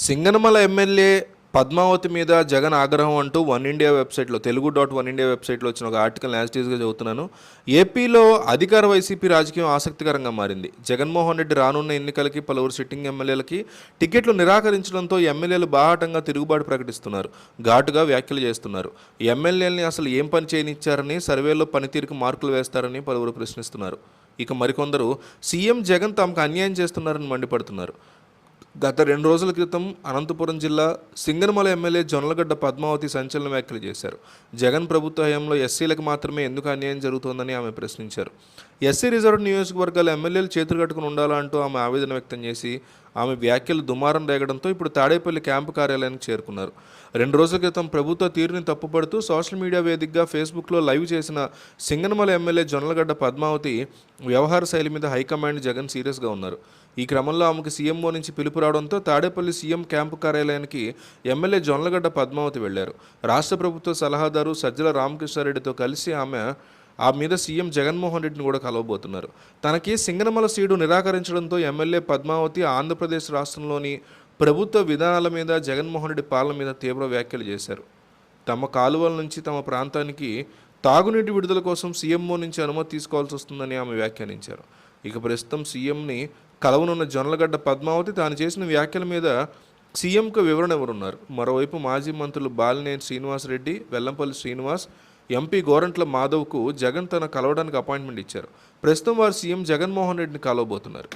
Singanamala MLA Padmavati మీద జగన్ ఆగ్రహం అంటూ వన్ ఇండియా వెబ్సైట్లో తెలుగు.1 ఇండియా వెబ్సైట్లో వచ్చిన ఒక ఆర్టికల్ యాజిటీస్గా చదువుతున్నాను. ఏపీలో అధికార వైసీపీ రాజకీయం ఆసక్తికరంగా మారింది. జగన్మోహన్ రెడ్డి రానున్న ఎన్నికలకి పలువురు సిట్టింగ్ ఎమ్మెల్యేలకి టికెట్లు నిరాకరించడంతో ఎమ్మెల్యేలు బాహాటంగా తిరుగుబాటు ప్రకటిస్తున్నారు, ఘాటుగా వ్యాఖ్యలు చేస్తున్నారు. ఎమ్మెల్యేలని అసలు ఏం పని చేయనిచ్చారని, సర్వేలో పనితీరుకు మార్కులు వేస్తారని పలువురు ప్రశ్నిస్తున్నారు. ఇక మరికొందరు సీఎం జగన్ తమకు అన్యాయం చేస్తున్నారని మండిపడుతున్నారు. గత 2 రోజుల క్రితం అనంతపురం జిల్లా సింగనమల ఎమ్మెల్యే జొన్నలగడ్డ పద్మావతి సంచలన వ్యాఖ్యలు చేశారు. జగన్ ప్రభుత్వ హయాంలో ఎస్సీలకు మాత్రమే ఎందుకు అన్యాయం జరుగుతోందని ఆమె ప్రశ్నించారు. ఎస్సీ రిజర్వ్డ్ నియోజకవర్గాల ఎమ్మెల్యేలు చేతులు కట్టుకుని ఉండాలా అంటూ ఆమె ఆవేదన వ్యక్తం చేసి ఆమె వ్యాఖ్యలు దుమారం రేగడంతో ఇప్పుడు తాడేపల్లి క్యాంపు కార్యాలయానికి చేరుకున్నారు. 2 రోజుల క్రితం ప్రభుత్వ తీరుని తప్పుపడుతూ సోషల్ మీడియా వేదికగా ఫేస్బుక్లో లైవ్ చేసిన సింగనమల ఎమ్మెల్యే జొన్నలగడ్డ పద్మావతి వ్యవహార శైలి మీద హైకమాండ్ జగన్ సీరియస్గా ఉన్నారు. ఈ క్రమంలో ఆమెకు సీఎంఓ నుంచి పిలుపు రావడంతో తాడేపల్లి సీఎం క్యాంపు కార్యాలయానికి ఎమ్మెల్యే జొన్నలగడ్డ పద్మావతి వెళ్లారు. రాష్ట్ర ప్రభుత్వ సలహాదారు సజ్జల రామకృష్ణారెడ్డితో కలిసి ఆమె మీద సీఎం జగన్మోహన్ రెడ్డిని కూడా కలవబోతున్నారు. తనకి సింగనమల సీటు నిరాకరించడంతో ఎమ్మెల్యే పద్మావతి ఆంధ్రప్రదేశ్ రాష్ట్రంలోని ప్రభుత్వ విధానాల మీద, జగన్మోహన్ రెడ్డి పాలన మీద తీవ్ర వ్యాఖ్యలు చేశారు. తమ కాలువల నుంచి తమ ప్రాంతానికి తాగునీటి విడుదల కోసం సీఎంఓ నుంచి అనుమతి తీసుకోవాల్సి వస్తుందని ఆమె వ్యాఖ్యానించారు. ఇక ప్రస్తుతం సీఎంని కలవనున్న జొన్నలగడ్డ పద్మావతి తాను చేసిన వ్యాఖ్యల మీద సీఎంకు వివరణ ఇవ్వనున్నారు. మరోవైపు మాజీ మంత్రులు బాలినేని శ్రీనివాసరెడ్డి, వెల్లంపల్లి శ్రీనివాస్, ఎంపీ గోరంట్ల మాధవ్కు జగన్ తన కలవడానికి అపాయింట్మెంట్ ఇచ్చారు. ప్రస్తుతం వారు సీఎం జగన్మోహన్ రెడ్డిని కలవబోతున్నారు.